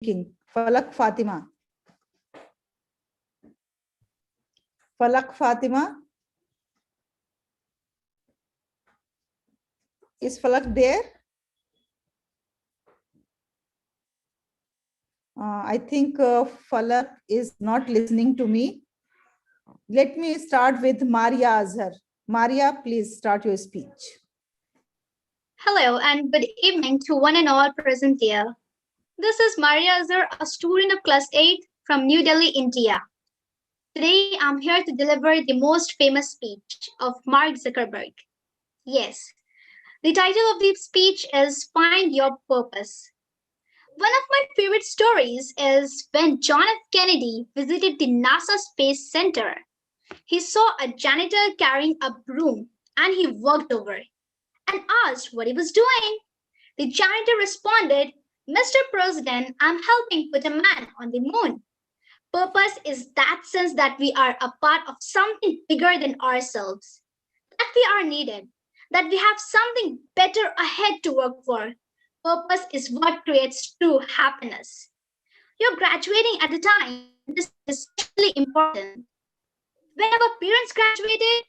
thinking. Falak Fatima. Falak Fatima. Is Falak there? I think Falak is not listening to me. Let me start with Maria Azhar. Maria, please start your speech. Hello and good evening to one and all present here. This is Maria Azhar, a student of class 8 from New Delhi, India. Today I'm here to deliver the most famous speech of Mark Zuckerberg. Yes, the title of the speech is Find Your Purpose. One of my favorite stories is when John F. Kennedy visited the NASA Space Center. He saw a janitor carrying a broom and he walked over and asked what he was doing. The janitor responded, Mr. President, I'm helping put a man on the moon. Purpose is that sense that we are a part of something bigger than ourselves, that we are needed, that we have something better ahead to work for. Purpose is what creates true happiness. You're graduating at the time, this is especially important. When our parents graduated,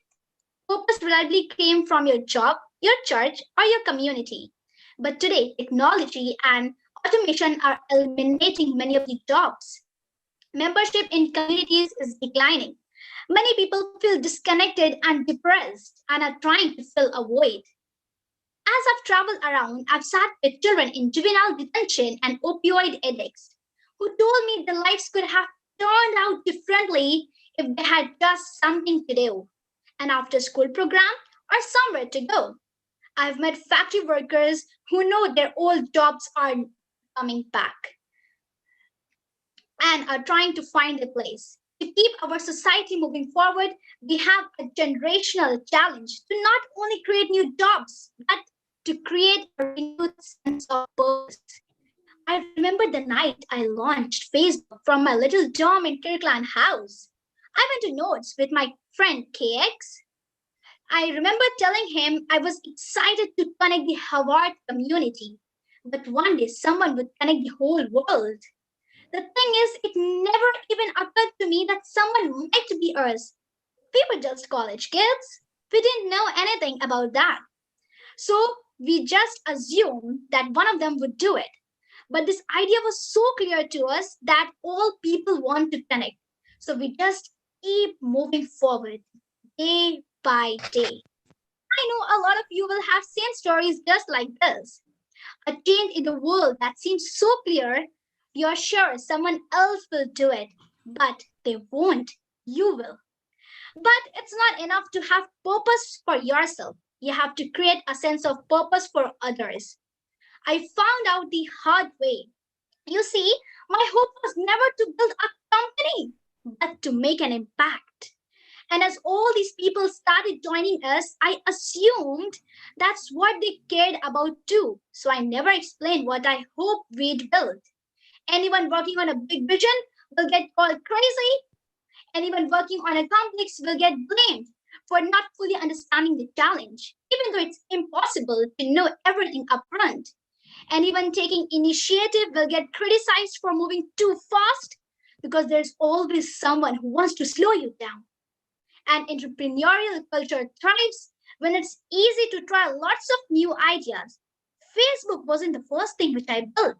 purpose reliably came from your job, your church, or your community. But today, technology and automation are eliminating many of the jobs. Membership in communities is declining. Many people feel disconnected and depressed and are trying to fill a void. As I've traveled around, I've sat with children in juvenile detention and opioid addicts who told me their lives could have turned out differently if they had just something to do, an after-school program, or somewhere to go. I've met factory workers who know their old jobs are coming back and are trying to find a place. To keep our society moving forward, we have a generational challenge to not only create new jobs, but to create a renewed sense of purpose. I remember the night I launched Facebook from my little dorm in Kirkland House. I went to notes with my friend KX. I remember telling him I was excited to connect the Harvard community, but one day someone would connect the whole world. The thing is, it never even occurred to me that someone might be us. We were just college kids. We didn't know anything about that. So we just assumed that one of them would do it. But this idea was so clear to us that all people want to connect. So we just keep moving forward day by day. I know a lot of you will have same stories just like this. A change in the world that seems so clear, you're sure someone else will do it, but they won't. You will. But it's not enough to have purpose for yourself. You have to create a sense of purpose for others. I found out the hard way. You see, my hope was never to build a company, but to make an impact. And as all these people started joining us, I assumed that's what they cared about too. So I never explained what I hoped we'd build. Anyone working on a big vision will get called crazy. Anyone working on a complex will get blamed for not fully understanding the challenge, even though it's impossible to know everything upfront. Anyone taking initiative will get criticized for moving too fast because there's always someone who wants to slow you down. And entrepreneurial culture thrives when it's easy to try lots of new ideas. Facebook wasn't the first thing which I built.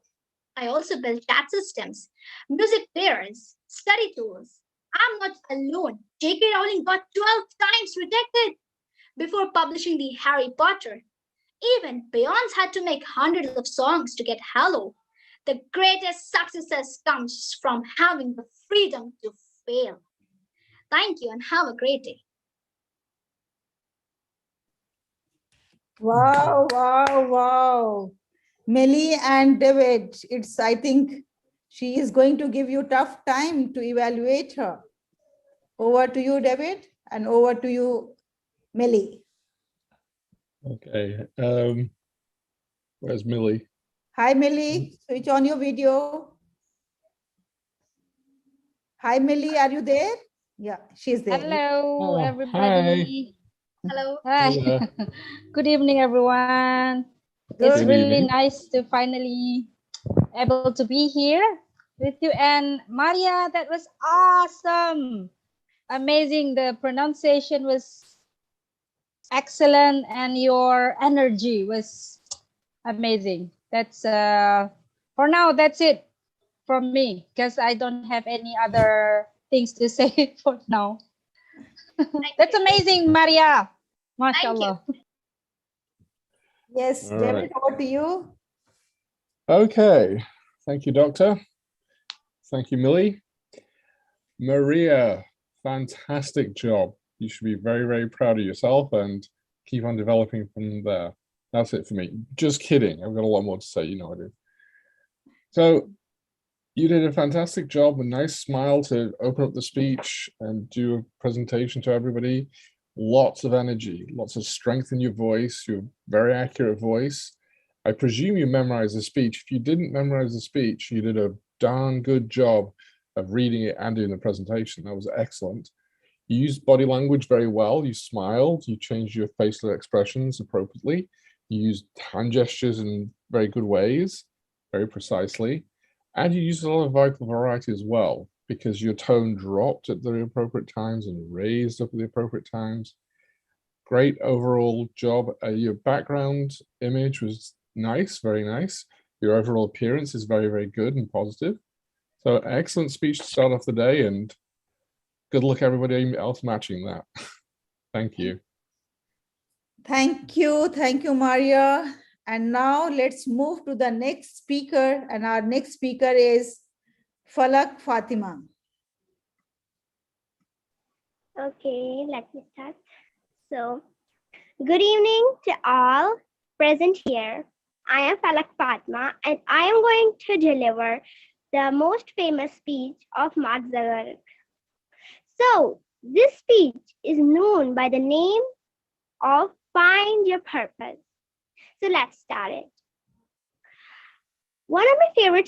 I also built chat systems, music players, study tools. I'm not alone. J.K. Rowling got 12 times rejected before publishing the Harry Potter. Even Beyonce had to make hundreds of songs to get Hello. The greatest success comes from having the freedom to fail. Thank you and have a great day. Wow, wow, wow. Melly and David, I think she is going to give you tough time to evaluate her. Over to you, David, and over to you, Melly. Okay. Where's Millie? Hi, Melly. Switch on your video. Hi, Melly. Are you there? Yeah, she's there. Hello, Oh, everybody. Hello. Hi. Hello. Good evening, everyone. Good It's really evening. nice to finally able to be here with you. And Maria, that was awesome. Amazing. The pronunciation was excellent and your energy was amazing. That's for now, that's it from me because I don't have any other things to say for now. That's amazing, Maria. Thank you. MashaAllah. Yes, All David, right. over to you. Okay. Thank you, Doctor. Thank you, Millie. Maria, fantastic job. You should be very, very proud of yourself and keep on developing from there. That's it for me. Just kidding. I've got a lot more to say. You know I do. So you did a fantastic job, a nice smile to open up the speech and do a presentation to everybody. Lots of energy, lots of strength in your voice, your very accurate voice. I presume you memorized the speech. If you didn't memorize the speech, you did a darn good job of reading it and doing the presentation. That was excellent. You used body language very well. You smiled, you changed your facial expressions appropriately. You used hand gestures in very good ways, very precisely. And you used a lot of vocal variety as well, because your tone dropped at the appropriate times and raised up at the appropriate times. Great overall job. Your background image was nice, very nice. Your overall appearance is very, very good and positive. So excellent speech to start off the day, and good luck everybody else matching that. Thank you. Thank you, Maria. And now let's move to the next speaker. And our next speaker is Falak Fatima. Okay, let me start. So, good evening to all present here. I am Falak Fatma, and I am going to deliver the most famous speech of Mark Zuckerberg. So, this speech is known by the name of Find Your Purpose. So, let's start it. One of my favorite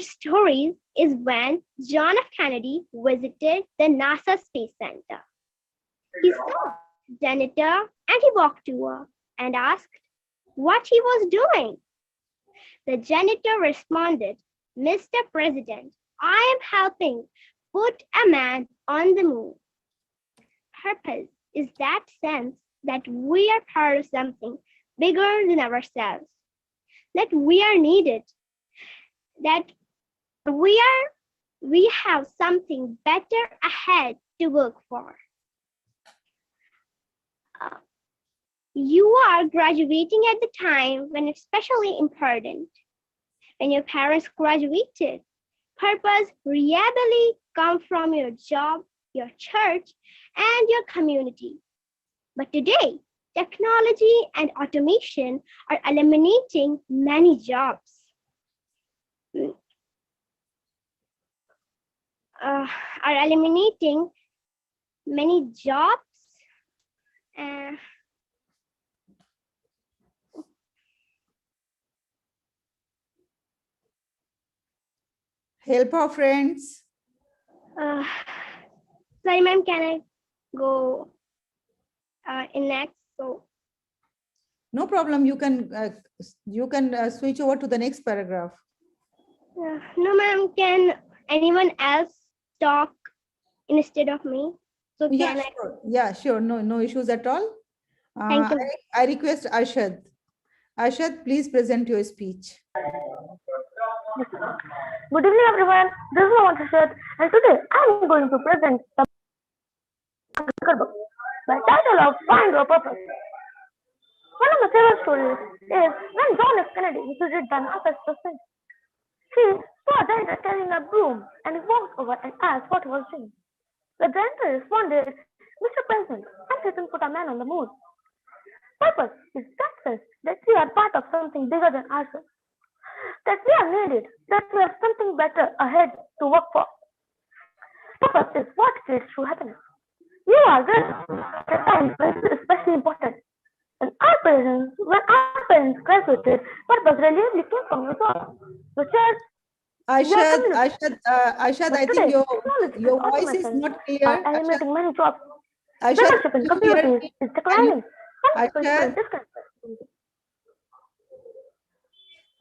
stories is when John F. Kennedy visited the NASA Space Center. He saw the janitor and he walked to her and asked what he was doing. The janitor responded, "Mr. President, I am helping put a man on the moon." Purpose is that sense that we are part of something bigger than ourselves, that we are needed, that we have something better ahead to work for. You are graduating at the time when it's especially important. When your parents graduated, purpose really comes from your job, your church, and your community. But today, technology and automation are eliminating many jobs. Help our friends. Sorry, ma'am, can I go in next? So, No problem. You can switch over to the next paragraph. no, ma'am, can anyone else talk instead of me? So Yeah, can I? sure. Yeah, sure. No issues at all. Thank you. I request Arshad. Arshad, please present your speech. Good evening, everyone. This is Arshad, and today I'm going to present the book by title of Find Your Purpose. One of my favorite stories is when John F. Kennedy visited the NASA Space Center. He saw a janitor carrying a broom and he walked over and asked what he was doing. The janitor responded, "Mr. President, I'm helping put a man on the moon." Purpose is that sense that we are part of something bigger than ourselves, that we are needed, that we have something better ahead to work for. Purpose is what creates true happiness. You are right. The time is especially important. When our parents graduated, purpose really came from your job, your church, Arshad, I think your voice is not clear. are eliminating many jobs. Arshad, Leadership in communities is declining. Some people feel Arshad, disconnected.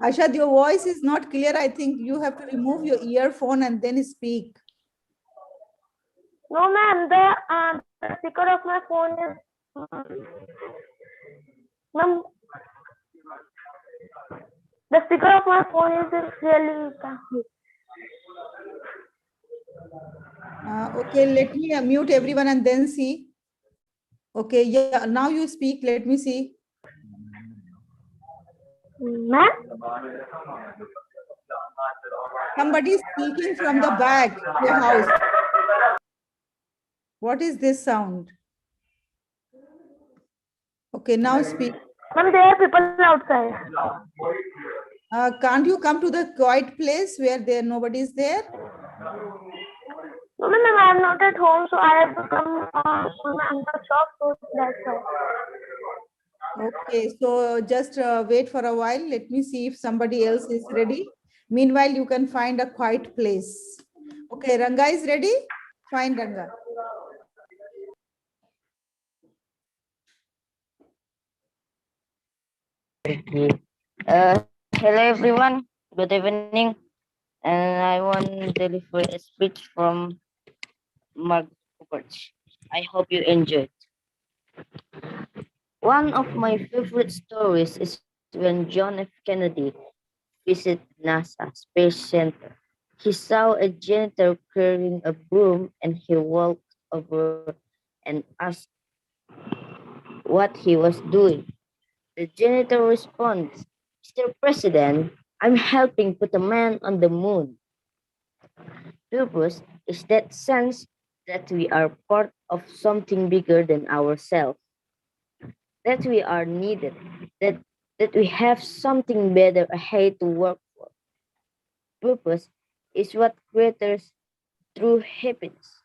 Ashad, your voice is not clear. I think you have to remove your earphone and then speak. No, ma'am. The speaker of my phone is. Ma'am, the speaker of my phone is really. Okay, let me mute everyone and then see. Okay, yeah, now you speak. Let me see. Ma'am, Somebody is speaking from the back of your house. What is this sound? Okay, now speak. ma'am, there are people outside. Can't you come to the quiet place where nobody is there? No, ma'am, I am not at home, so I have to come to my uncle's shop. So that's why. Okay, so just wait for a while. Let me see if somebody else is ready. Meanwhile, you can find a quiet place. Okay, Ranga is ready? Fine, Ranga. Okay. Hello everyone. Good evening. And I want to deliver a speech from Mark Roberts. I hope you enjoyed. One of my favorite stories is when John F. Kennedy visited NASA Space Center. He saw a janitor carrying a broom and he walked over and asked what he was doing. The janitor responds, Mr. President, I'm helping put a man on the moon. Purpose is that sense that we are part of something bigger than ourselves, that we are needed, that, that we have something better ahead to work for. Purpose is what creates true happiness.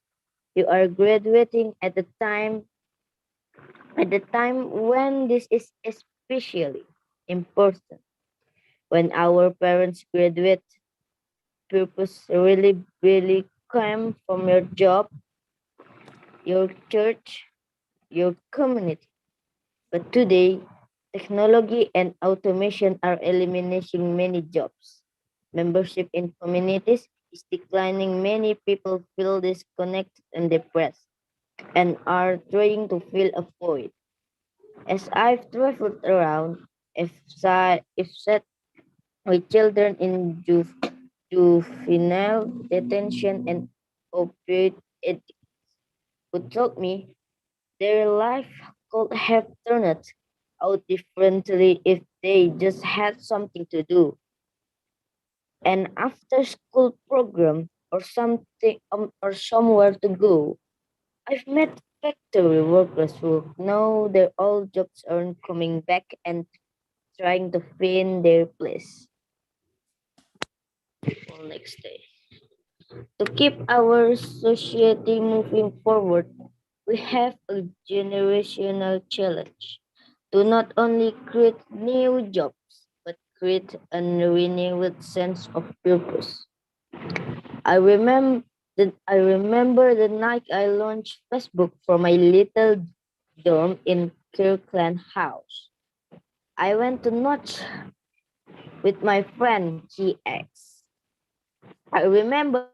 You are graduating at the time when this is especially important. When our parents graduate, purpose really come from your job, your church, your community. But today, technology and automation are eliminating many jobs. Membership in communities is declining. Many people feel disconnected and depressed and are trying to fill a void. As I've traveled around, if set with children in juvenile detention and opioid addicts who told me their life could have turned out differently if they just had something to do. An after school program or something or somewhere to go. I've met factory workers who know their old jobs aren't coming back and trying to find their place for next day. To keep our society moving forward, we have a generational challenge to not only create new jobs, but create a renewed sense of purpose. I remember the night I launched Facebook for my little dorm in Kirkland House. I went to Notch with my friend TX. I remember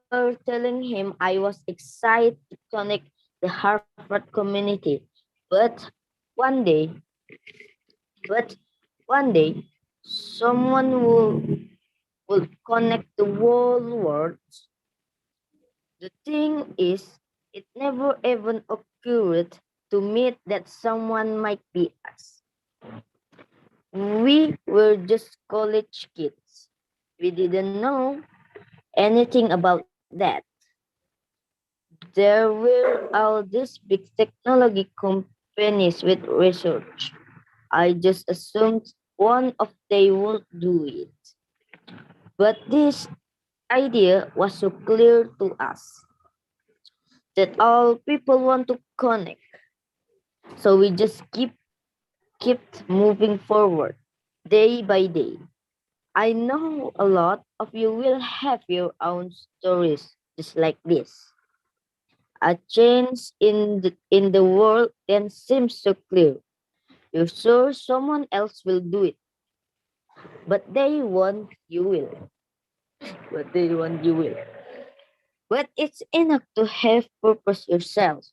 telling him I was excited to connect the Harvard community, but one day, but one day, someone will connect the whole world. The thing is, it never even occurred to me that someone might be us. We were just college kids. We didn't know anything about that. There were all these big technology companies with research. I just assumed one of they would do it. But this idea was so clear to us that all people want to connect. So we just kept moving forward day by day. I know a lot of you will have your own stories just like this. A change in the world then seems so clear. You're sure someone else will do it. But they want you will. But they want you will. But it's enough to have purpose yourself.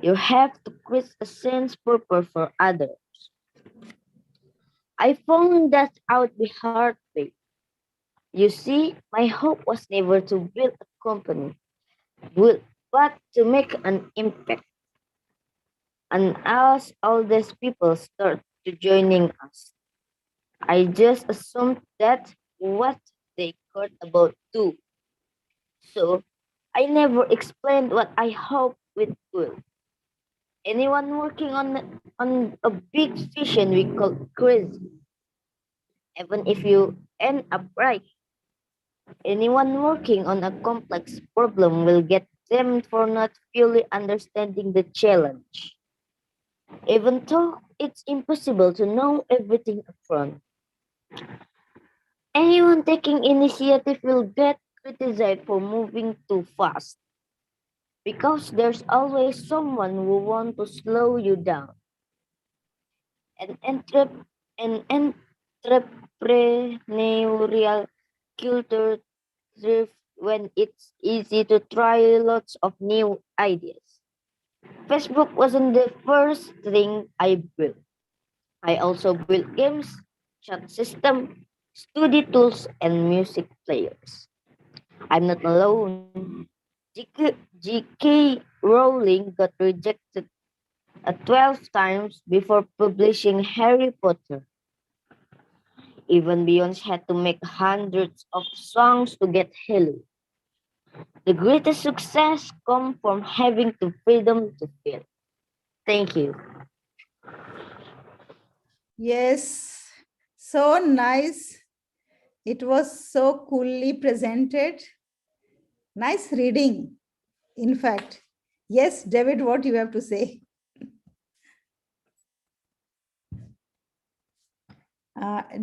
You have to create a sense purpose for others. I found that out the hard way. You see, my hope was never to build a company, but to make an impact. And as all these people start to joining us, I just assumed that what they cared about too. So I never explained what I hope with will. Anyone working on a big vision we call crazy. Even if you end up right, anyone working on a complex problem will get them for not fully understanding the challenge. Even though it's impossible to know everything upfront. Anyone taking initiative will get criticized for moving too fast because there's always someone who wants to slow you down. An, an entrepreneurial culture thrives when it's easy to try lots of new ideas. Facebook wasn't the first thing I built. I also built games, chat system, study tools, and music players. I'm not alone. GK Rowling got rejected 12 times before publishing Harry Potter. Even Beyonce had to make hundreds of songs to get Hello. The greatest success comes from having the freedom to feel. Thank you. Yes, so nice. It was so coolly presented. Nice reading, in fact. Yes, David, what you have to say?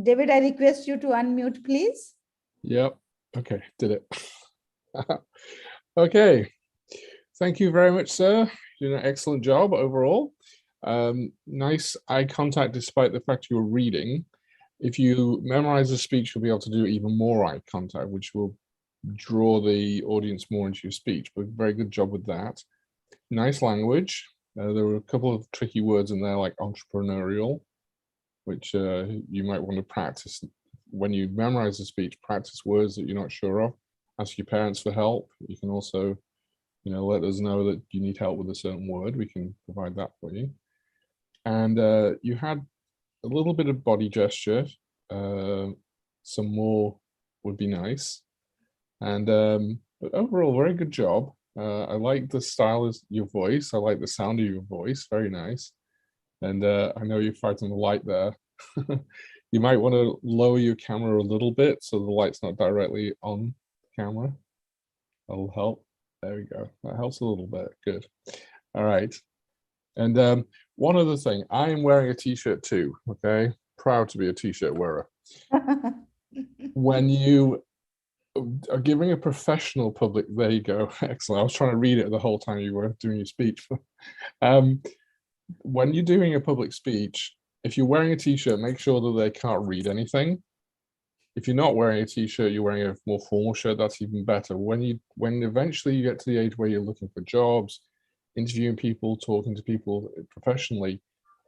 David, I request you to unmute, please. Yep. Okay, did it. Okay. Thank you very much, sir. You did an excellent job overall. Nice eye contact despite the fact you were reading. If you memorize a speech, you'll be able to do even more eye contact, which will draw the audience more into your speech. But very good job with that. Nice language. There were a couple of tricky words in there like entrepreneurial, which you might want to practice. When you memorize a speech, practice words that you're not sure of. Ask your parents for help. You can also, let us know that you need help with a certain word. We can provide that for you. And you had a little bit of body gesture. Some more would be nice. And but overall, very good job. I like the style of your voice. I like the sound of your voice. Very nice. And I know you're fighting the light there. You might want to lower your camera a little bit so the light's not directly on the camera. That'll help. There we go. That helps a little bit. Good. All right. And one other thing, I am wearing a t-shirt too, okay? Proud to be a t-shirt wearer. When you are giving a professional public, there you go, excellent. I was trying to read it the whole time you were doing your speech. When you're doing a public speech, if you're wearing a t-shirt, make sure that they can't read anything. If you're not wearing a t-shirt, you're wearing a more formal shirt, that's even better. When eventually you get to the age where you're looking for jobs, interviewing people, talking to people professionally,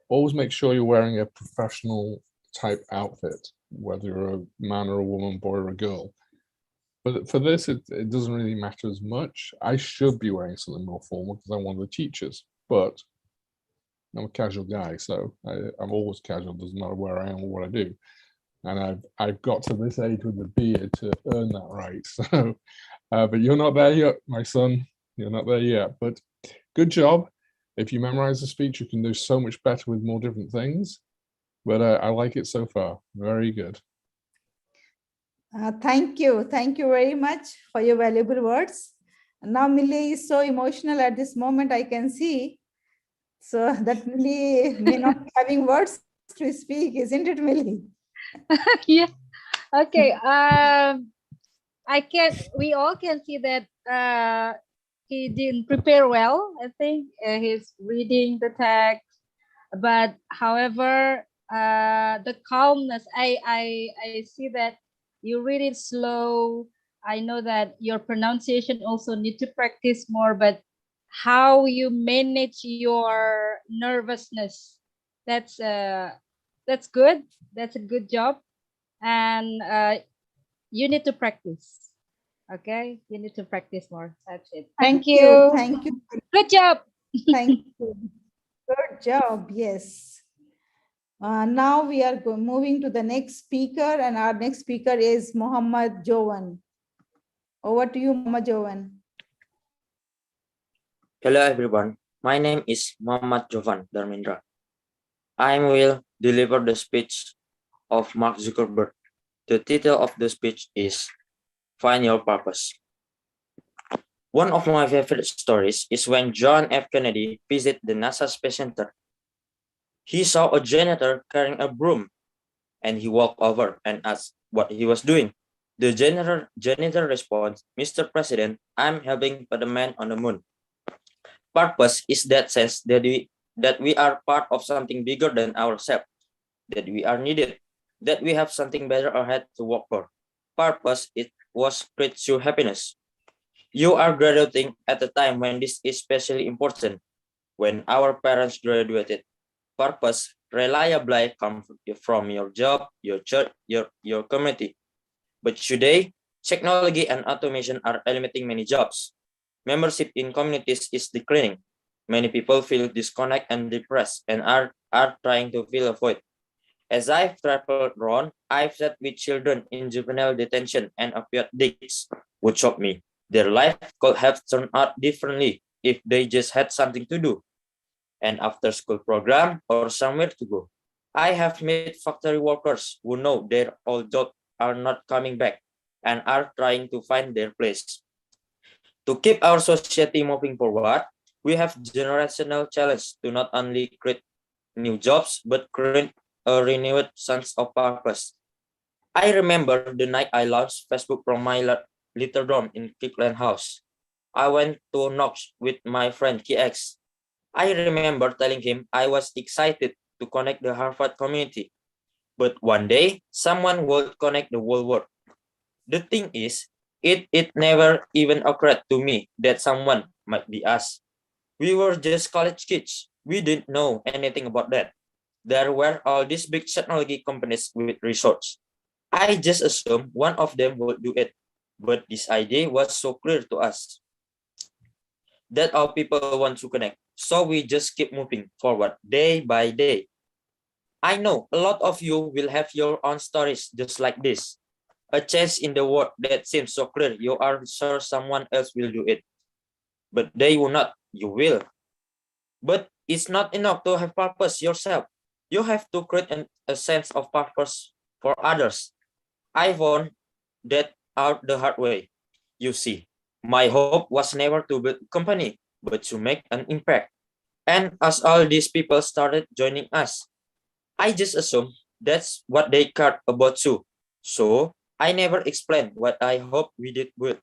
always make sure you're wearing a professional type outfit, whether you're a man or a woman, boy or a girl. But for this, it doesn't really matter as much. I should be wearing something more formal because I'm one of the teachers, but I'm a casual guy, so I'm always casual, doesn't matter where I am or what I do. And I've got to this age with the beard to earn that right. So, but you're not there yet, my son. You're not there yet. But good job. If you memorize the speech, you can do so much better with more different things. But I like it so far. Very good. Thank you. Thank you very much for your valuable words. Now Millie is so emotional at this moment, I can see. So that Millie may not be having words to speak, isn't it, Millie? Yeah. Okay. We all can see that he didn't prepare well. I think he's reading the text, but however, the calmness. I see that you read it slow. I know that your pronunciation also need to practice more, but how you manage your nervousness, that's good. That's a good job, and you need to practice. Okay, you need to practice more. That's it. Thank you. Thank you. Good job. Thank you. Good job. Yes. Now we are moving to the next speaker, and our next speaker is Muhammad Jovan. Over to you, Muhammad Jovan. Hello everyone, my name is Muhammad Jovan Dharmendra. I will deliver the speech of Mark Zuckerberg. The title of the speech is Find Your Purpose. One of my favorite stories is when John F. Kennedy visited the NASA Space Center. He saw a janitor carrying a broom and he walked over and asked what he was doing. The janitor responds, Mr. President, I'm helping put a man on the moon. Purpose is that sense that we are part of something bigger than ourselves, that we are needed, that we have something better ahead to work for. Purpose it was creates you happiness. You are graduating at a time when this is especially important. When our parents graduated, purpose reliably comes from your job, your church, your community. But today, technology and automation are eliminating many jobs. Membership in communities is declining. Many people feel disconnected and depressed and are trying to fill a void. As I've traveled around, I've sat with children in juvenile detention and opioid addicts who shocked me. Their life could have turned out differently if they just had something to do, an after-school program, or somewhere to go. I have met factory workers who know their old jobs are not coming back and are trying to find their place. To keep our society moving forward, we have generational challenge to not only create new jobs, but create a renewed sense of purpose. I remember the night I launched Facebook from my little dorm in Kirkland House. I went to Knox with my friend KX. I remember telling him I was excited to connect the Harvard community. But one day, someone would connect the whole world. The thing is, it never even occurred to me that someone might be us. We were just college kids. We didn't know anything about that. There were all these big technology companies with resorts. I just assumed one of them would do it. But this idea was so clear to us that all people want to connect. So we just keep moving forward day by day. I know a lot of you will have your own stories just like this. A change in the world that seems so clear, you are sure someone else will do it. But they will not, you will. But it's not enough to have purpose yourself. You have to create a sense of purpose for others. I found that out the hard way. You see, my hope was never to build a company, but to make an impact. And as all these people started joining us, I just assumed that's what they cared about too. So I never explained what I hope we did good.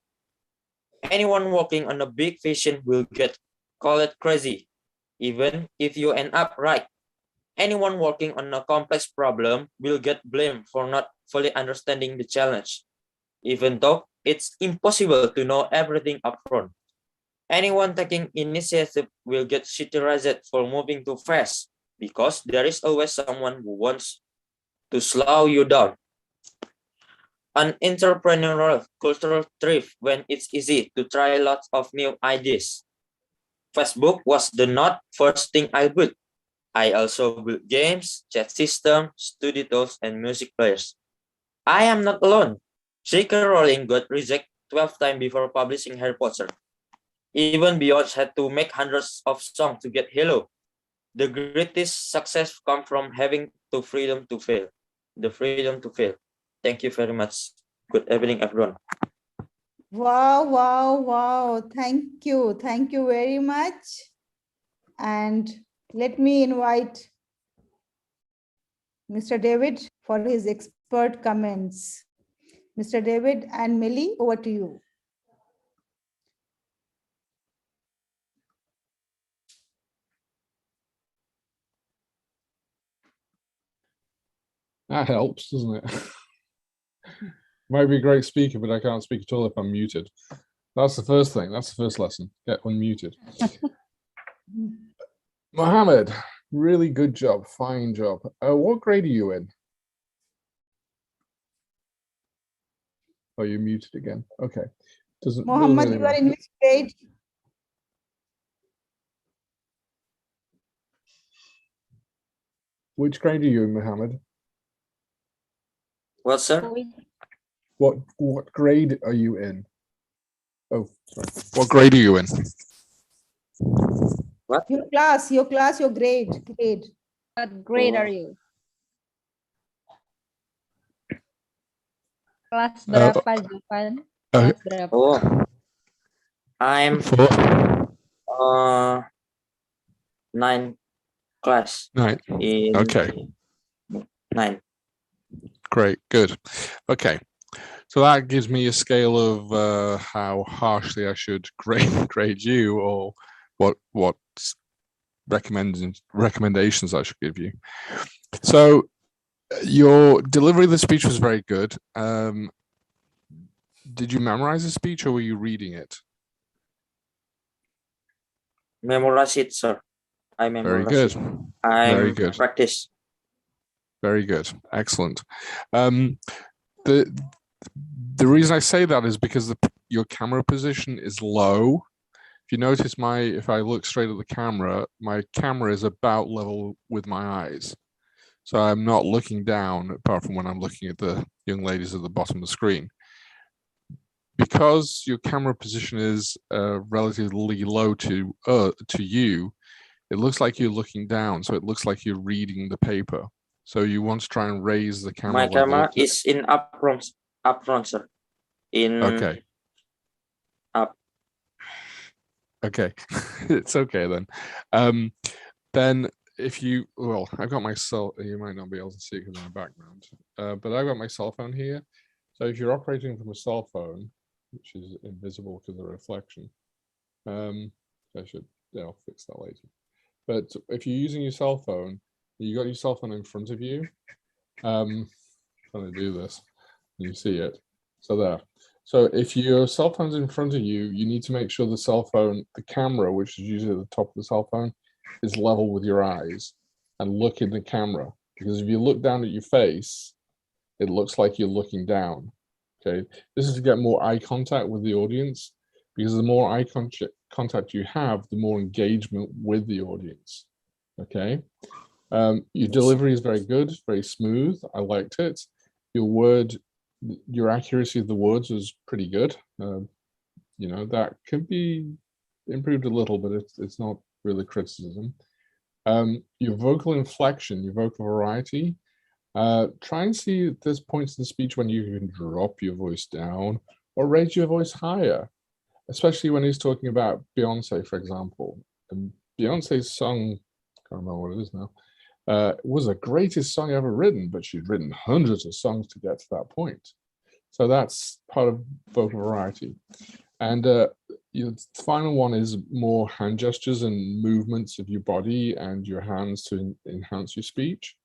Anyone working on a big vision will get called crazy, even if you end up right. Anyone working on a complex problem will get blamed for not fully understanding the challenge, even though it's impossible to know everything upfront. Anyone taking initiative will get criticized for moving too fast, because there is always someone who wants to slow you down. An entrepreneurial culture thrives when it's easy to try lots of new ideas. Facebook was the not first thing I built. I also built games, chat systems, studio tools, and music players. I am not alone. J.K. Rowling got rejected 12 times before publishing Harry Potter. Even Beyonce had to make hundreds of songs to get Hello. The greatest success comes from having the freedom to fail. The freedom to fail. Thank you very much. Good evening, everyone. Wow, wow, wow. Thank you. Thank you very much. And let me invite Mr. David for his expert comments. Mr. David and Millie, over to you. That helps, doesn't it? Might be a great speaker, but I can't speak at all if I'm muted. That's the first thing. That's the first lesson. Get unmuted. Mohammed, really good job. Fine job. What grade are you in? Oh, you're muted again. Okay. Doesn't Mohammed, really you are matter. in which grade? Which grade are you in, Mohammed? What, sir? What grade are you in? Oh, sorry. What grade are you in? Your class, your grade. What grade are Oh. you? Kelas berapa, Jovan? Kelas berapa? Oh, I'm Four. 9 class Right. in Okay. 9. Great. Good. Okay. So that gives me a scale of how harshly I should grade you, or what recommendations I should give you. So your delivery of the speech was very good. Did you memorize the speech or were you reading it? Memorize it, sir. I Very memorize good. it. I'm Very good. practice. Very good. Excellent. The reason I say that is because your camera position is low. If you notice if I look straight at the camera, my camera is about level with my eyes. So I'm not looking down, apart from when I'm looking at the young ladies at the bottom of the screen. Because your camera position is relatively low to you, it looks like you're looking down. So it looks like you're reading the paper. So you want to try and raise the camera My level. camera is in up front, sir. In Okay. up. Okay. It's okay then. Then if you, well, I've got my you might not be able to see it because of my background, but I've got my cell phone here. So if you're operating from a cell phone, which is invisible because of the reflection, I should, I'll fix that later. But if you're using your cell phone, you got your cell phone in front of you. Trying to do this, you see it. So there. So if your cell phone's in front of you, you need to make sure the cell phone, the camera, which is usually at the top of the cell phone, is level with your eyes, and look in the camera. Because if you look down at your face, it looks like you're looking down. Okay. This is to get more eye contact with the audience, because the more eye contact you have, the more engagement with the audience. Okay. Your delivery is very good, very smooth. I liked it. Your accuracy of the words was pretty good. That could be improved a little, but it's not really criticism. Your vocal inflection, your vocal variety, try and see if there's points in the speech when you can drop your voice down or raise your voice higher, especially when he's talking about Beyonce, for example. And Beyonce's song, I can't remember what it is now, was the greatest song ever written, but she'd written hundreds of songs to get to that point. So that's part of vocal variety. And the final one is more hand gestures and movements of your body and your hands to enhance your speech.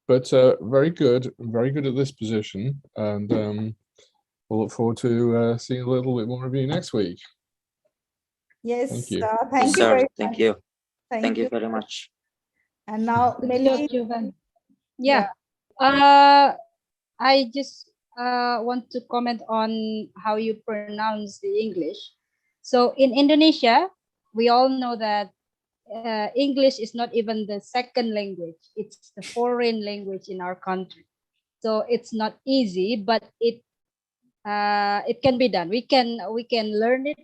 But very good at this position. And we'll look forward to seeing a little bit more of you next week. Yes, Thank you. thank you Sir, very thank much. you. Thank Thank you you. very much. And now, Good Melly, job, Jovan. Yeah. Yeah. I just want to comment on how you pronounce the English. So in Indonesia, we all know that English is not even the second language. It's the foreign language in our country. So it's not easy, but it can be done. We can learn it.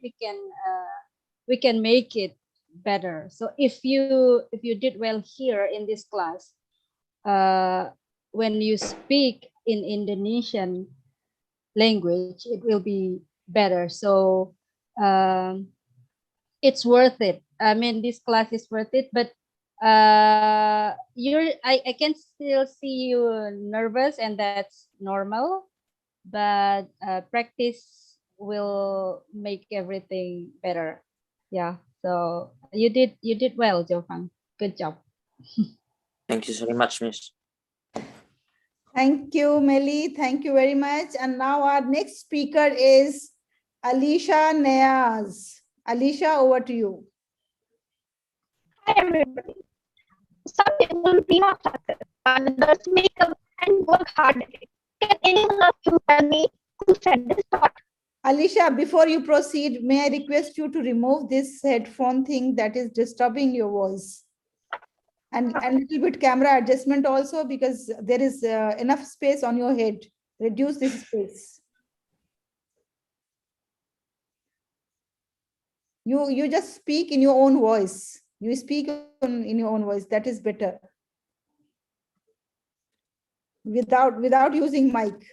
We can make it better. So if you did well here in this class, when you speak in Indonesian language, it will be better. So it's worth it. I mean, this class is worth it, but I can still see you nervous, and that's normal, but practice will make everything better. Yeah, so you did well, Jovan. Good job. Thank you very much, Miss. Thank you, Melly. Thank you very much. And now our next speaker is Alicia Neaz. Alicia, over to you. Hi everybody. Some people dream of success, while others wake up and work hard at it. Can anyone of you tell me who said this thought? Alicia, before you proceed, may I request you to remove this headphone thing that is disturbing your voice? And a little bit camera adjustment also, because there is enough space on your head. Reduce this space. You just speak in your own voice. You speak in your own voice. That is better. Without using mic.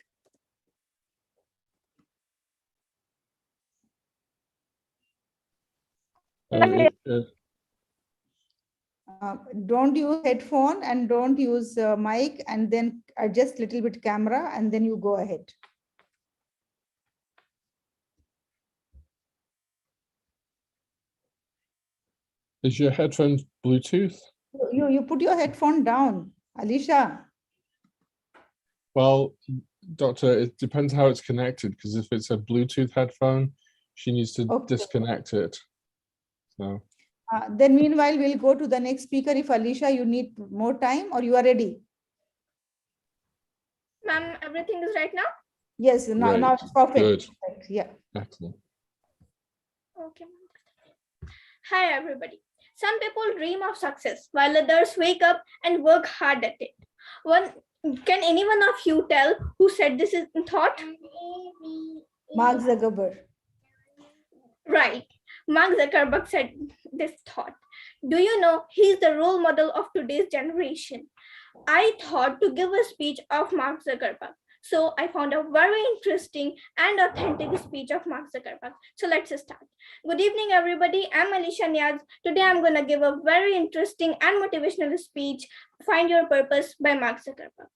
Don't use headphone and don't use mic, and then adjust little bit camera, and then you go ahead. Is your headphone Bluetooth? You put your headphone down, Alicia. Well, Doctor, it depends how it's connected, because if it's a Bluetooth headphone, she needs to disconnect it. So. Then meanwhile, we'll go to the next speaker. If Alicia, you need more time, or you are ready? Ma'am, everything is right now? Yes, now it's perfect. Good. Perfect. Yeah. Excellent. Okay. Hi, everybody. Some people dream of success while others wake up and work hard at it. Can any one of you tell who said this in thought? Mark Zuckerberg. Right. Mark Zuckerberg said this thought. Do you know he's the role model of today's generation? I thought to give a speech of Mark Zuckerberg. So I found a very interesting and authentic speech of Mark Zuckerberg. So let's start. Good evening, everybody. I'm Alicia Niaz. Today I'm going to give a very interesting and motivational speech, Find Your Purpose by Mark Zuckerberg.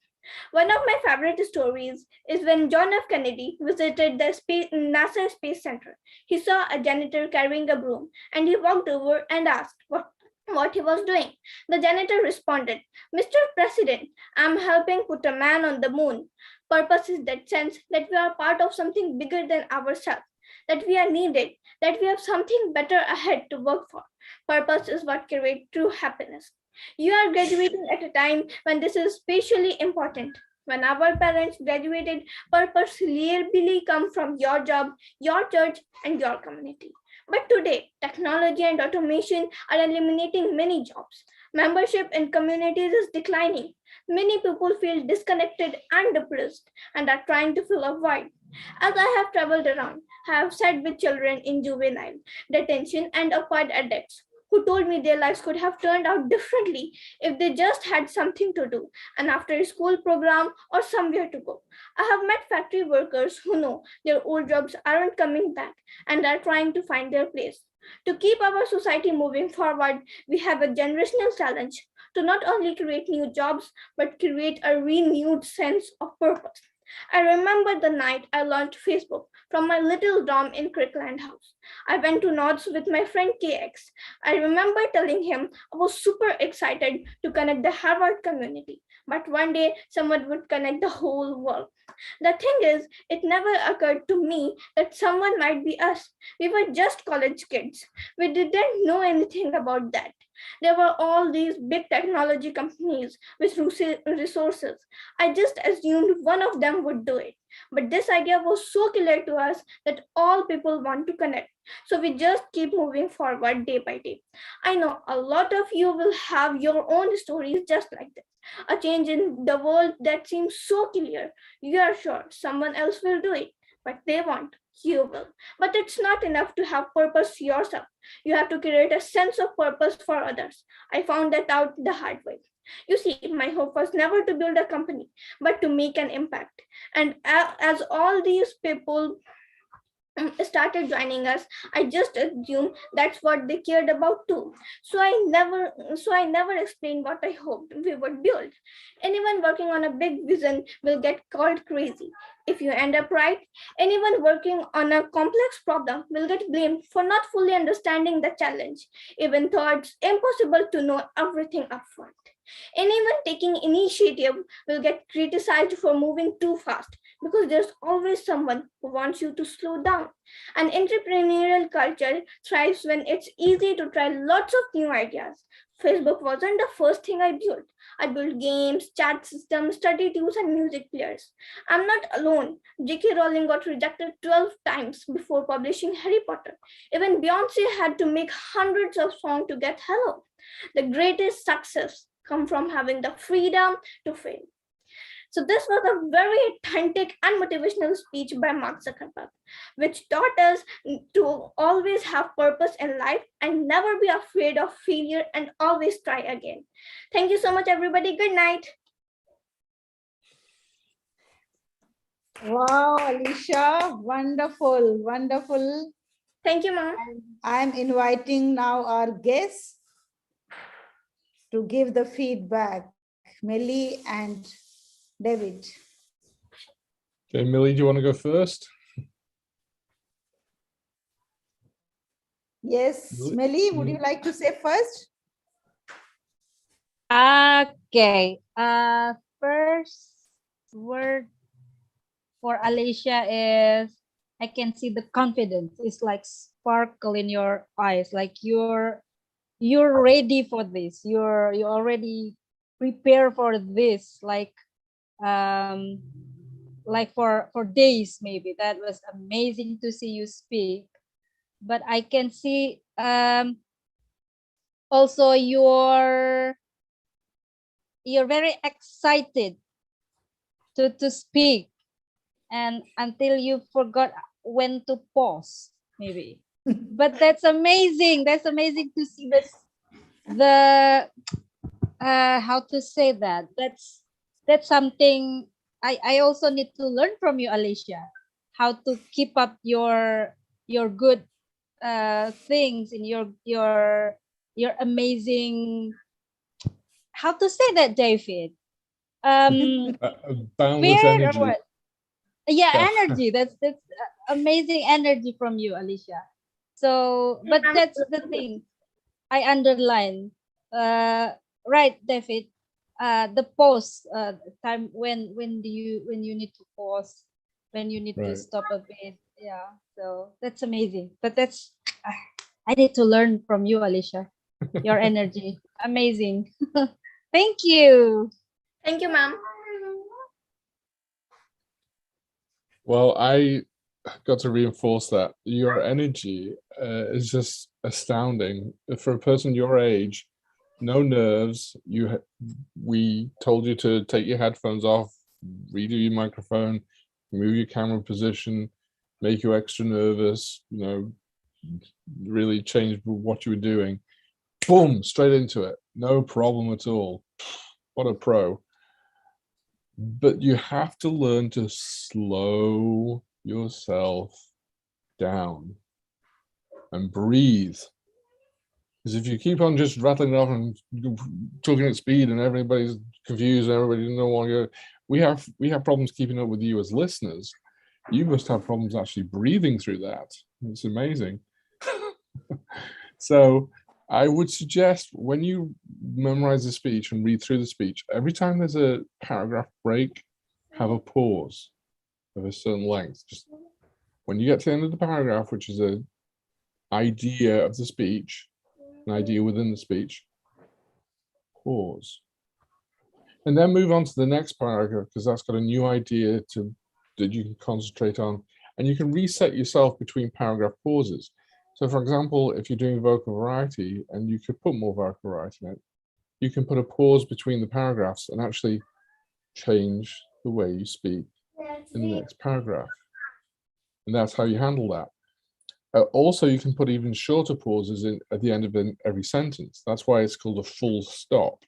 One of my favorite stories is when John F. Kennedy visited the NASA Space Center. He saw a janitor carrying a broom, and he walked over and asked what he was doing. The janitor responded, Mr. President, I'm helping put a man on the moon. Purpose is that sense that we are part of something bigger than ourselves, that we are needed, that we have something better ahead to work for. Purpose is what creates true happiness. You are graduating at a time when this is especially important. When our parents graduated, purpose really comes from your job, your church, and your community. But today, technology and automation are eliminating many jobs. Membership in communities is declining. Many people feel disconnected and depressed and are trying to fill a void. As I have traveled around, I have sat with children in juvenile detention and acquired addicts who told me their lives could have turned out differently if they just had something to do, an after school program or somewhere to go. I have met factory workers who know their old jobs aren't coming back and are trying to find their place. To keep our society moving forward, we have a generational challenge to not only create new jobs, but create a renewed sense of purpose. I remember the night I launched Facebook from my little dorm in Kirkland House. I went to Nords with my friend KX. I remember telling him I was super excited to connect the Harvard community, but one day someone would connect the whole world. The thing is, it never occurred to me that someone might be us. We were just college kids. We didn't know anything about that. There were all these big technology companies with resources. I just assumed one of them would do it. But this idea was so clear to us that all people want to connect. So we just keep moving forward day by day. I know a lot of you will have your own stories just like this. A change in the world that seems so clear. You are sure someone else will do it, but they won't. You will. But it's not enough to have purpose yourself. You have to create a sense of purpose for others. I found that out the hard way. You see, my hope was never to build a company, but to make an impact. And as all these people started joining us, I just assumed that's what they cared about too. So I never explained what I hoped we would build. Anyone working on a big vision will get called crazy if you end up right. Anyone working on a complex problem will get blamed for not fully understanding the challenge, even though it's impossible to know everything upfront. Anyone taking initiative will get criticized for moving too fast because there's always someone who wants you to slow down. An entrepreneurial culture thrives when it's easy to try lots of new ideas. Facebook wasn't the first thing I built. I built games, chat systems, study tools, and music players. I'm not alone. J.K. Rowling got rejected 12 times before publishing Harry Potter. Even Beyonce had to make hundreds of songs to get Hello. The greatest success come from having the freedom to fail. So this was a very authentic and motivational speech by Mark Zuckerberg, which taught us to always have purpose in life and never be afraid of failure and always try again. Thank you so much, everybody. Good night. Wow, Alicia, wonderful, wonderful. Thank you, Mom. I'm inviting now our guests to give the feedback, Melly and David. Okay, Millie, do you want to go first? Yes, Melly, would you like to say first? Okay. First word for Alicia is I can see the confidence. It's like sparkle in your eyes, like you're ready for this. You already prepare for this, like for days maybe. That was amazing to see you speak. But I can see also you're very excited to speak, and until you forgot when to pause maybe. But that's amazing. That's amazing to see this. The how to say that? That's something I also need to learn from you, Alicia. How to keep up your good things in your amazing. How to say that, David? Boundless Spirit energy. or what? Yeah, Yeah. energy. That's amazing energy from you, Alicia. So, but that's the thing I underline. Right, David. The pause. Time when you need to pause, when you need to Right. stop a bit. Yeah. So that's amazing. But that's I need to learn from you, Alicia. Your energy, amazing. Thank you. Thank you, Mom. Well, I got to reinforce that your energy is just astounding for a person your age. No nerves. We told you to take your headphones off, redo your microphone, move your camera position, make you extra nervous. You know, really change what you were doing. Boom, straight into it. No problem at all. What a pro. But you have to learn to slow yourself down and breathe. Because if you keep on just rattling off and talking at speed and everybody's confused and everybody doesn't know what you're, we have problems keeping up with you as listeners. You must have problems actually breathing through that. It's amazing. So I would suggest when you memorize the speech and read through the speech, every time there's a paragraph break, have a pause of a certain length. Just when you get to the end of the paragraph, which is an idea of the speech, an idea within the speech, pause. And then move on to the next paragraph, because that's got a new idea that you can concentrate on. And you can reset yourself between paragraph pauses. So for example, if you're doing vocal variety, and you could put more vocal variety in it, you can put a pause between the paragraphs and actually change the way you speak in the next paragraph. And that's how you handle that. Also, you can put even shorter pauses in at the end of every sentence. That's why it's called a full stop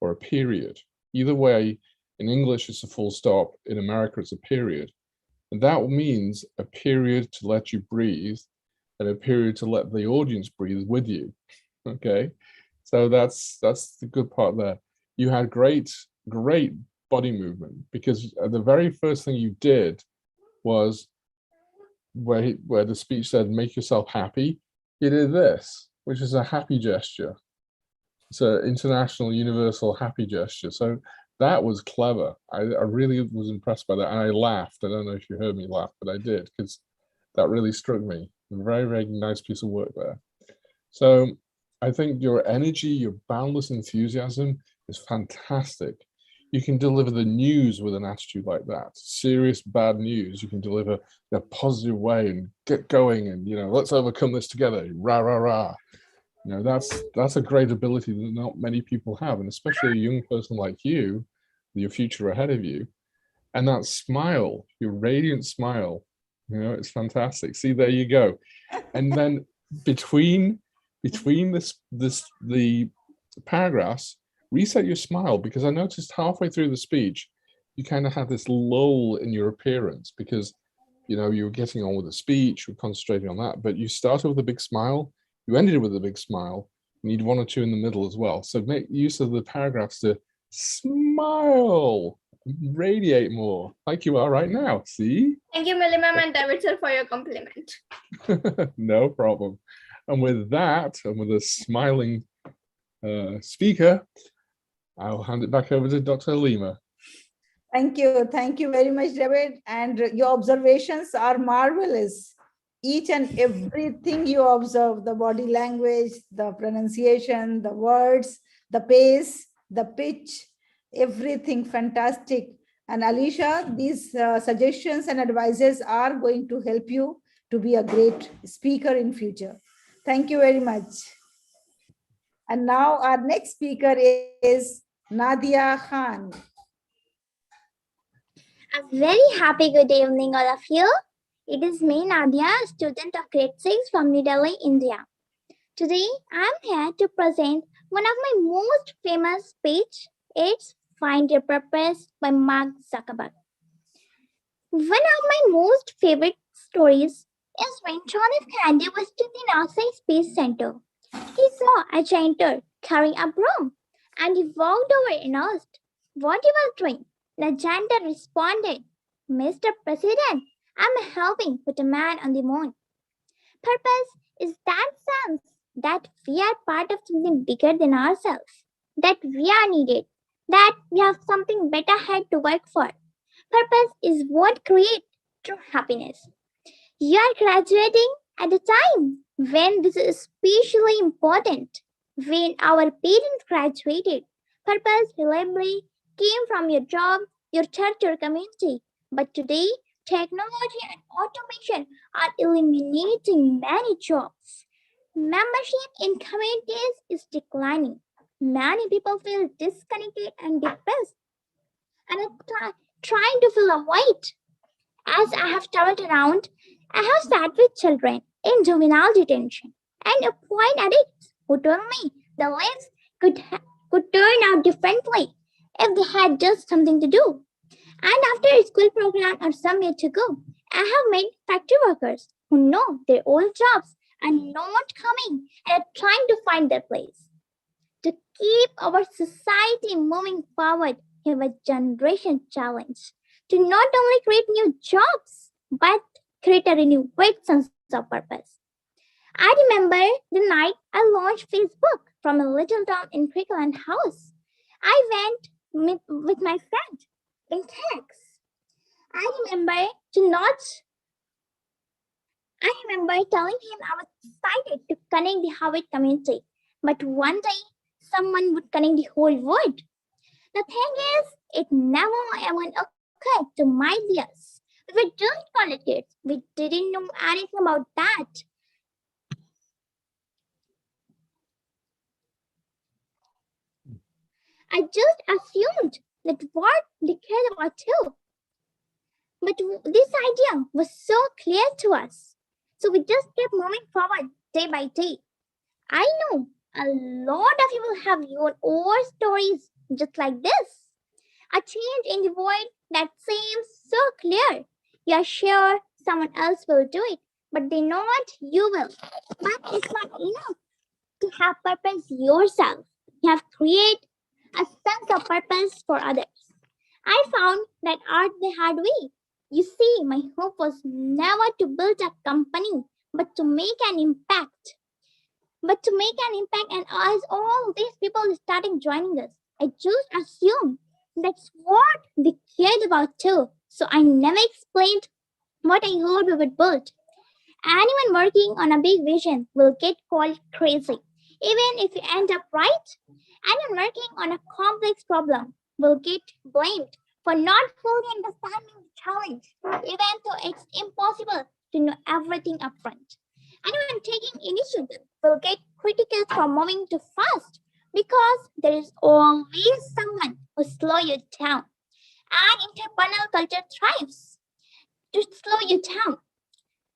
or a period. Either way, in English, it's a full stop. In America, it's a period. And that means a period to let you breathe and a period to let the audience breathe with you. Okay, so that's the good part there. You had great body movement, because the very first thing you did was where the speech said, make yourself happy. You did this, which is a happy gesture. It's an international universal happy gesture. So that was clever. I really was impressed by that. And I laughed. I don't know if you heard me laugh, but I did, because that really struck me. A very, very nice piece of work there. So I think your energy, your boundless enthusiasm is fantastic. You can deliver the news with an attitude like that. Serious bad news, you can deliver in a positive way and get going and, let's overcome this together. Rah, rah, rah. That's a great ability that not many people have, and especially a young person like you, with your future ahead of you. And that smile, your radiant smile, it's fantastic. See, there you go. And then between the paragraphs, reset your smile, because I noticed halfway through the speech, you kind of had this lull in your appearance because, you were getting on with the speech, you were concentrating on that, but you started with a big smile, you ended with a big smile, you need one or two in the middle as well. So make use of the paragraphs to smile, radiate more, like you are right now, see? Thank you, Millie Ma'am and David sir, for your compliment. No problem. And with that, and with a smiling speaker, I'll hand it back over to Dr. Lima. Thank you. Thank you very much, David. And your observations are marvelous. Each and everything you observe, the body language, the pronunciation, the words, the pace, the pitch, everything fantastic. And Alicia, these suggestions and advices are going to help you to be a great speaker in future. Thank you very much. And now our next speaker is Nadia Khan. A very happy good evening, all of you. It is me, Nadia, a student of grade 6 from New Delhi, India. Today, I am here to present one of my most famous speech. It's Find Your Purpose by Mark Zuckerberg. One of my most favorite stories is when John F. Kennedy visited the NASA Space Center. He saw a janitor carrying a broom, and he walked over and asked, "What you are doing?" The janitor responded, "Mr. President, I'm helping put a man on the moon." Purpose is that sense that we are part of something bigger than ourselves, that we are needed, that we have something better ahead to work for. Purpose is what creates true happiness. You are graduating at a time when this is especially important. When our parents graduated, purpose reliably came from your job, your church, or community. But today, technology and automation are eliminating many jobs. Membership in communities is declining. Many people feel disconnected and depressed and are trying to fill a void. As I have traveled around, I have sat with children in juvenile detention and opioid addicts who told me their lives could turn out differently if they had just something to do. And after a school program or somewhere to go, I have met factory workers who know their old jobs are not coming and are trying to find their place. To keep our society moving forward, we have a generation challenge to not only create new jobs, but create a renewed sense of purpose. I remember the night I launched Facebook from a little town in Crickland House. I went with my friend in text. I remember telling him I was excited to connect the Harvard community, but one day someone would connect the whole world. The thing is, it never ever occurred to my ears. We were just college kids. We didn't know anything about that. I just assumed that what they cared about too. But this idea was so clear to us. So we just kept moving forward day by day. I know a lot of you will have your own stories just like this. A change in the world that seems so clear. You are sure someone else will do it, but they know what you will. But it's not enough to have purpose yourself. You have to create a sense of purpose for others. I found that art the hard way. You see, my hope was never to build a company, but to make an impact. But to make an impact, and as all these people starting joining us, I just assumed that's what they cared about too. So I never explained what I heard we would build. Anyone working on a big vision will get called crazy, even if you end up right. Anyone working on a complex problem will get blamed for not fully understanding the challenge, even though it's impossible to know everything upfront. Anyone taking initiative will get critical for moving too fast because there is always someone who slow you down. And entrepreneurial culture thrives to slow you down.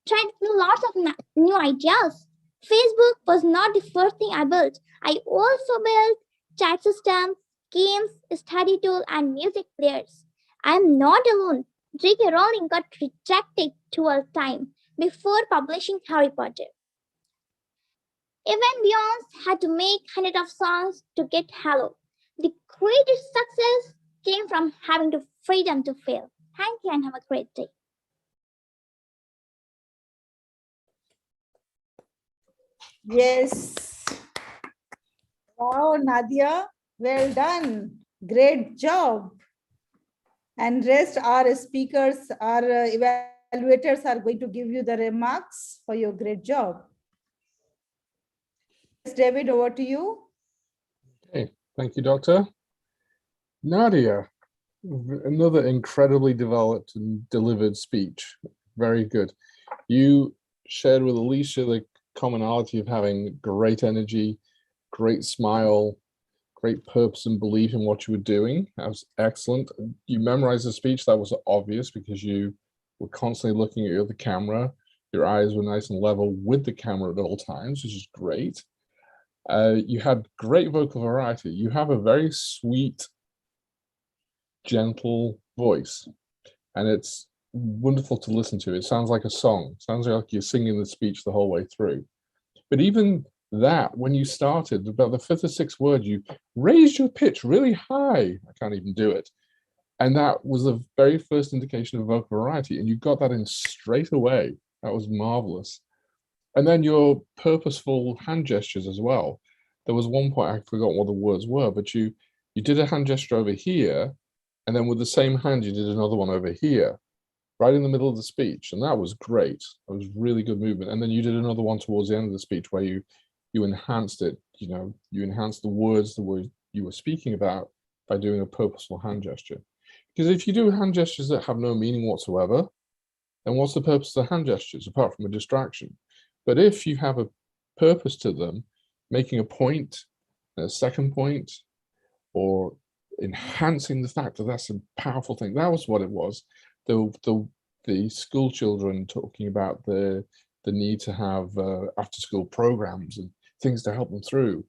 Tried lots of new ideas. Facebook was not the first thing I built. I also built chat systems, games, study tool, and music players. I am not alone. J.K. Rowling got rejected 12 times before publishing Harry Potter. Even Beyonce had to make hundreds of songs to get Hello. The greatest success came from having the freedom to fail. Thank you and have a great day. Yes. Wow, Nadia, well done. Great job. And rest our speakers, our evaluators are going to give you the remarks for your great job. Yes, David, over to you. Okay, thank you, Doctor. Nadia, another incredibly developed and delivered speech. Very good. You shared with Alicia the commonality of having great energy, great smile, great purpose and belief in what you were doing. That was excellent. You memorized the speech. That was obvious because you were constantly looking at the camera. Your eyes were nice and level with the camera at all times, which is great. You had great vocal variety. You have a very sweet, gentle voice, and it's wonderful to listen to. It sounds like a song. It sounds like you're singing the speech the whole way through. But even that, when you started, about the fifth or sixth word, you raised your pitch really high. I can't even do it. And that was the very first indication of vocal variety. And you got that in straight away. That was marvelous. And then your purposeful hand gestures as well. There was one point, I forgot what the words were, but you did a hand gesture over here, and then with the same hand, you did another one over here, right in the middle of the speech. And that was great. That was really good movement. And then you did another one towards the end of the speech where you enhanced it, you enhanced the words you were speaking about by doing a purposeful hand gesture. Because if you do hand gestures that have no meaning whatsoever, then what's the purpose of the hand gestures apart from a distraction? But if you have a purpose to them, making a point, a second point, or enhancing the fact that that's a powerful thing, that was what it was. The school children talking about the need to have after school programs and things to help them through.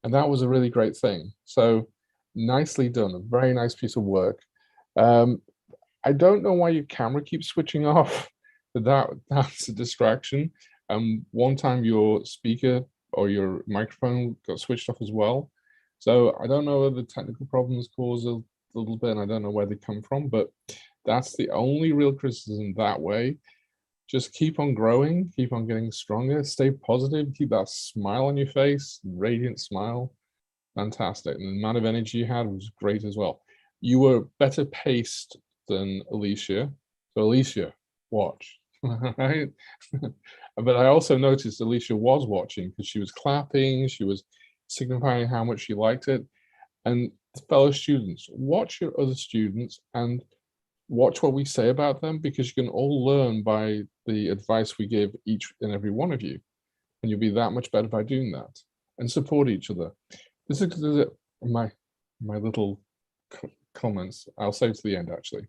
And that was a really great thing. So nicely done, a very nice piece of work. I don't know why your camera keeps switching off. That's a distraction. One time your speaker or your microphone got switched off as well. So I don't know whether the technical problems cause a little bit, and I don't know where they come from, but that's the only real criticism that way. Just keep on growing, keep on getting stronger, stay positive, keep that smile on your face, radiant smile. Fantastic. And the amount of energy you had was great as well. You were better paced than Alicia. So Alicia, watch. Right? But I also noticed Alicia was watching because she was clapping, she was signifying how much she liked it. And fellow students, watch your other students and watch what we say about them, because you can all learn by the advice we give each and every one of you. And you'll be that much better by doing that, and support each other. This is my little comments. I'll save to the end actually.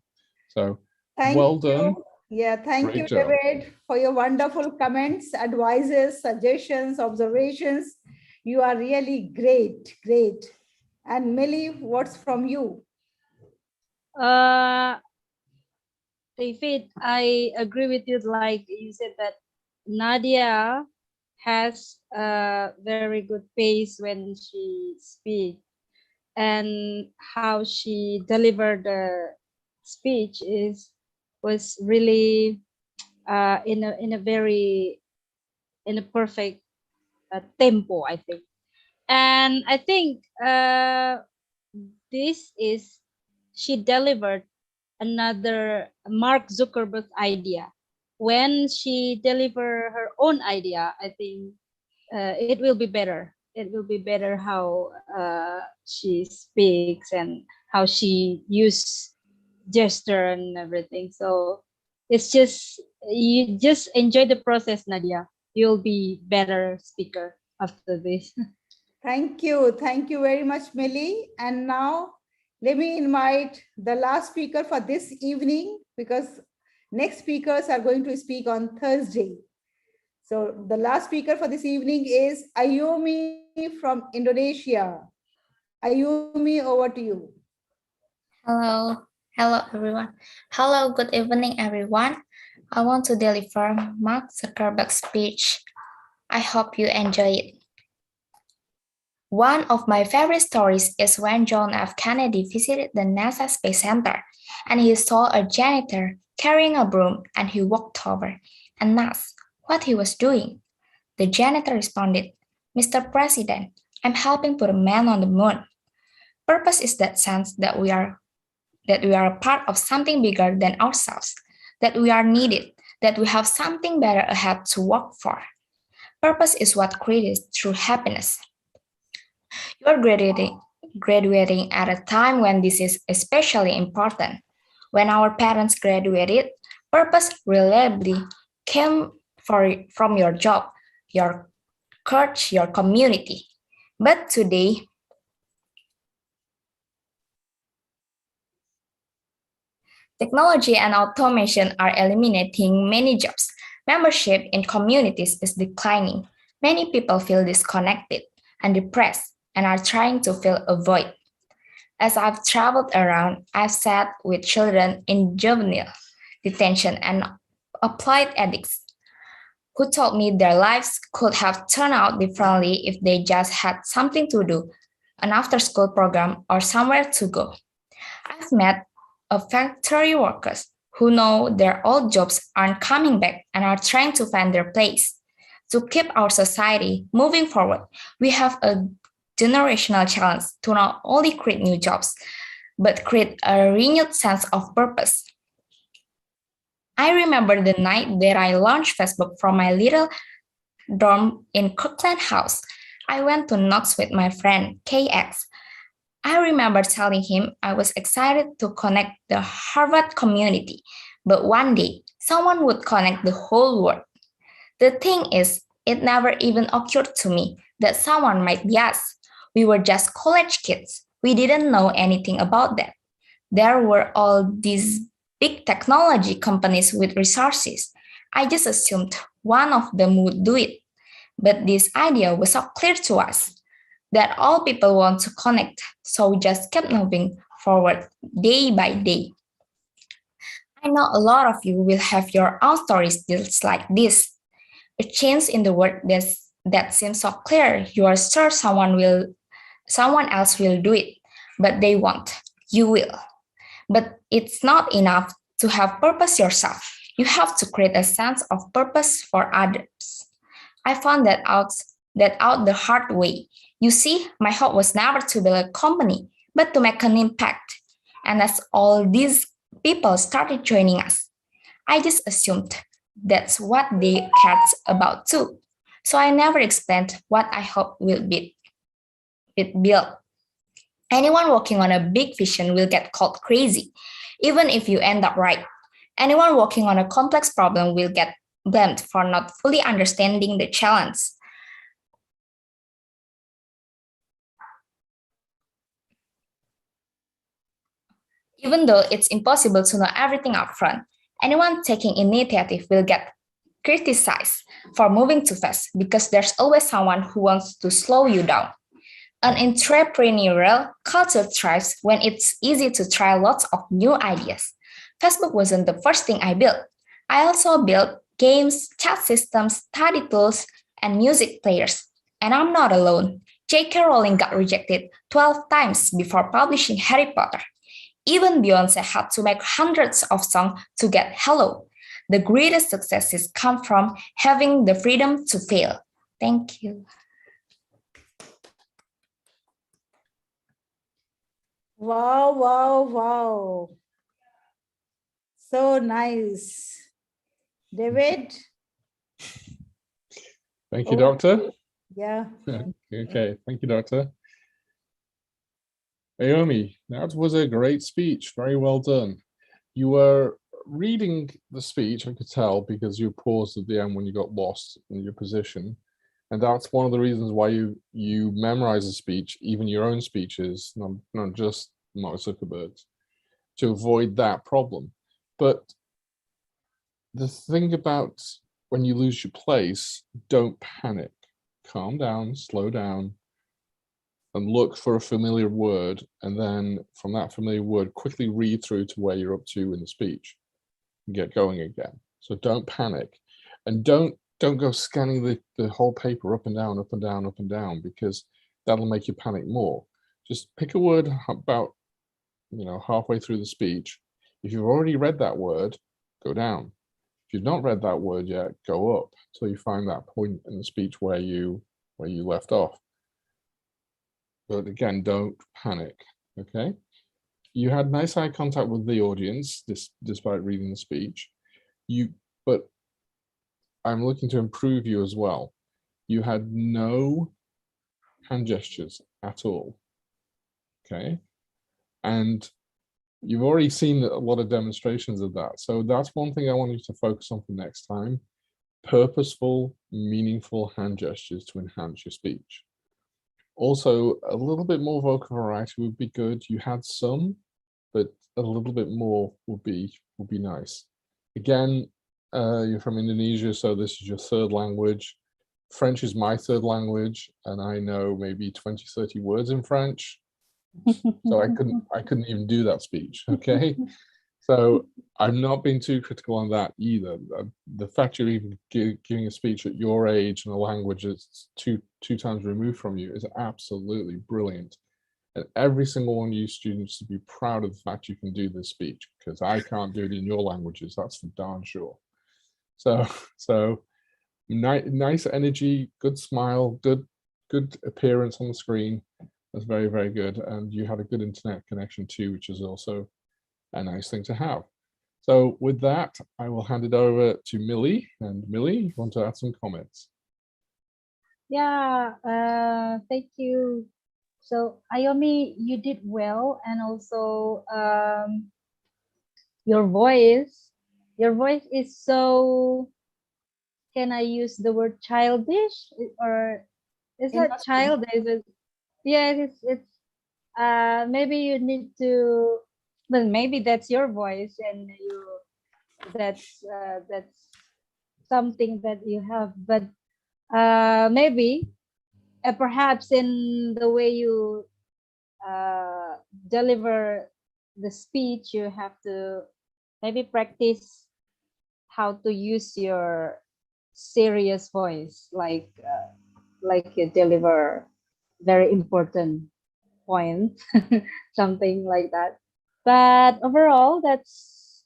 So well done. Yeah, thank Great you, job. David, for your wonderful comments, advices, suggestions, observations. You are really great, great. And Millie, what's from you? David, I agree with you. Like you said that Nadia has a very good pace when she speaks, and how she delivered the speech was really in a perfect tempo, I think. And I think she delivered another Mark Zuckerberg idea. When she deliver her own idea, I think it will be better. It will be better how she speaks and how she use gesture and everything. So it's just, you just enjoy the process, Nadia. You'll be better speaker after this. Thank you. Thank you very much, Millie. And now let me invite the last speaker for this evening, because next speakers are going to speak on Thursday. So the last speaker for this evening is Ayumi from Indonesia. Ayumi, over to you. Hello everyone. Hello, good evening everyone. I want to deliver Mark Zuckerberg's speech. I hope you enjoy it. One of my favorite stories is when John F. Kennedy visited the NASA Space Center and he saw a janitor carrying a broom and he walked over and asked what he was doing. The janitor responded, "Mr. President, I'm helping put a man on the moon." Purpose is that sense that we are a part of something bigger than ourselves, that we are needed, that we have something better ahead to work for. Purpose is what creates true happiness. You are graduating at a time when this is especially important. When our parents graduated, purpose reliably came from your job, your church, your community. But today, technology and automation are eliminating many jobs. Membership in communities is declining. Many people feel disconnected and depressed and are trying to fill a void. As I've traveled around, I've sat with children in juvenile detention and applied addicts who told me their lives could have turned out differently if they just had something to do, an after-school program, or somewhere to go. I've met factory workers who know their old jobs aren't coming back and are trying to find their place. To keep our society moving forward, we have a generational challenge to not only create new jobs, but create a renewed sense of purpose. I remember the night that I launched Facebook from my little dorm in Kirkland House. I went to Knox with my friend KX. I remember telling him I was excited to connect the Harvard community, but one day someone would connect the whole world. The thing is, it never even occurred to me that someone might be us. We were just college kids. We didn't know anything about that. There were all these big technology companies with resources. I just assumed one of them would do it. But this idea was so clear to us that all people want to connect, so we just kept moving forward day by day. I know a lot of you will have your own stories just like this. A change in the world that seems so clear. You are sure someone else will do it, but they won't. You will. But it's not enough to have purpose yourself. You have to create a sense of purpose for others. I found that out the hard way. You see, my hope was never to build a company, but to make an impact. And as all these people started joining us, I just assumed that's what they cared about too. So I never explained what I hope will be built. Anyone working on a big vision will get called crazy, even if you end up right. Anyone working on a complex problem will get blamed for not fully understanding the challenge. Even though it's impossible to know everything up front, anyone taking initiative will get criticized for moving too fast because there's always someone who wants to slow you down. An entrepreneurial culture thrives when it's easy to try lots of new ideas. Facebook wasn't the first thing I built. I also built games, chat systems, study tools, and music players. And I'm not alone. J.K. Rowling got rejected 12 times before publishing Harry Potter. Even Beyoncé had to make hundreds of songs to get Hello. The greatest successes come from having the freedom to fail. Thank you. Wow, wow, wow. So nice. David? Thank you, over to Doctor. you. Yeah. Okay, thank you, Doctor. Naomi, that was a great speech. Very well done. You were reading the speech, I could tell, because you paused at the end when you got lost in your position. And that's one of the reasons why you memorize a speech, even your own speeches, not just Mark Zuckerberg's, to avoid that problem. But the thing about when you lose your place, don't panic. Calm down, slow down, and look for a familiar word. And then from that familiar word, quickly read through to where you're up to in the speech and get going again. So don't panic. And don't go scanning the whole paper up and down, up and down, up and down, because that'll make you panic more. Just pick a word about, halfway through the speech. If you've already read that word, go down. If you've not read that word yet, go up till you find that point in the speech where you left off. But again, don't panic, okay? You had nice eye contact with the audience, despite reading the speech. But I'm looking to improve you as well. You had no hand gestures at all, okay? And you've already seen a lot of demonstrations of that. So that's one thing I want you to focus on for next time. Purposeful, meaningful hand gestures to enhance your speech. Also, a little bit more vocal variety would be good. You had some, but a little bit more would be nice. Again, you're from Indonesia, so this is your third language. French is my third language, and I know maybe 20, 30 words in French. So I couldn't even do that speech, okay? So I'm not being too critical on that either. The fact you're even giving a speech at your age in a language that's two times removed from you is absolutely brilliant. And every single one of you students should be proud of the fact you can do this speech, because I can't do it in your languages, that's for darn sure. So nice energy, good smile, good appearance on the screen. That's very, very good. And you had a good internet connection too, which is also a nice thing to have. So with that, I will hand it over to Millie. And Millie, you want to add some comments? Yeah, thank you. So Ayomi, you did well, and also your voice is so, can I use the word childish, or it's not childish? Yes, it's maybe you need to, well, maybe that's your voice, and that's something that you have, but maybe perhaps in the way you deliver the speech, you have to maybe practice how to use your serious voice, like you deliver very important point, something like that. But overall, that's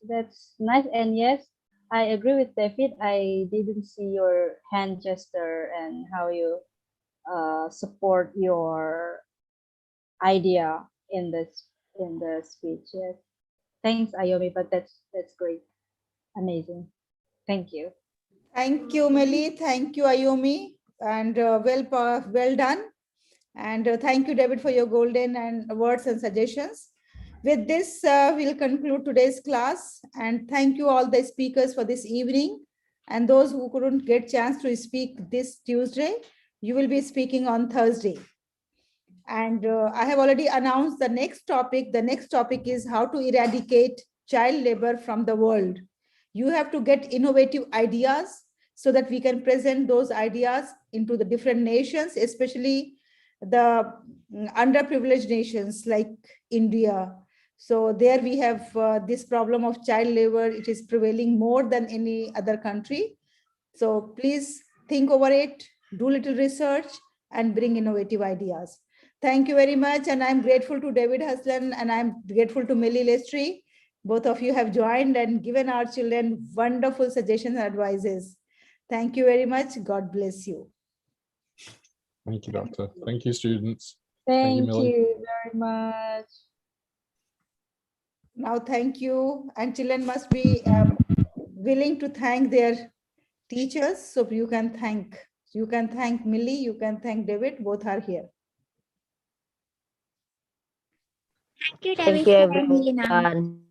nice. And yes, I agree with David. I didn't see your hand gesture and how you support your idea in the speech. Yes, thanks, Ayomi. But that's great, amazing. Thank you. Thank you, Melly. Thank you, Ayomi. And well done. And thank you, David, for your golden and words and suggestions. With this, we'll conclude today's class. And thank you all the speakers for this evening. And those who couldn't get chance to speak this Tuesday, you will be speaking on Thursday. And I have already announced the next topic. The next topic is how to eradicate child labor from the world. You have to get innovative ideas so that we can present those ideas into the different nations, especially the underprivileged nations like India. So there we have this problem of child labor. It is prevailing more than any other country. So please think over it, do little research, and bring innovative ideas. Thank you very much. And I'm grateful to David Haslan, and I'm grateful to Millie Lestry. Both of you have joined and given our children wonderful suggestions and advices. Thank you very much. God bless you. Thank you, Doctor. Thank you, students. Thank Millie. you very much. Now, thank you. And children must be willing to thank their teachers. So you can thank Millie, you can thank David. Both are here. Thank you, Thank David, you, for me now. everyone.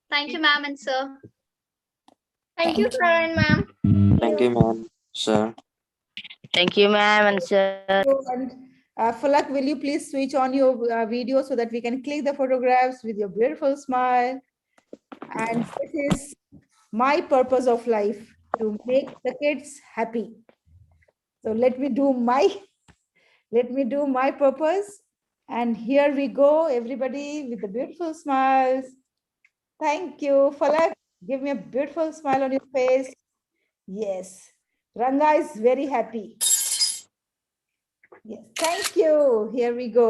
Thank you, ma'am and sir. Thank you, Thank sir and ma'am. Thank you, ma'am, sir. Thank you, ma'am and sir. And Falak, will you please switch on your video so that we can click the photographs with your beautiful smile? And this is my purpose of life, to make the kids happy. So let me do my purpose. And here we go, everybody with the beautiful smiles. Thank you. Falak, give me a beautiful smile on your face. Yes. Ranga is very happy. Yes. Thank you. Here we go.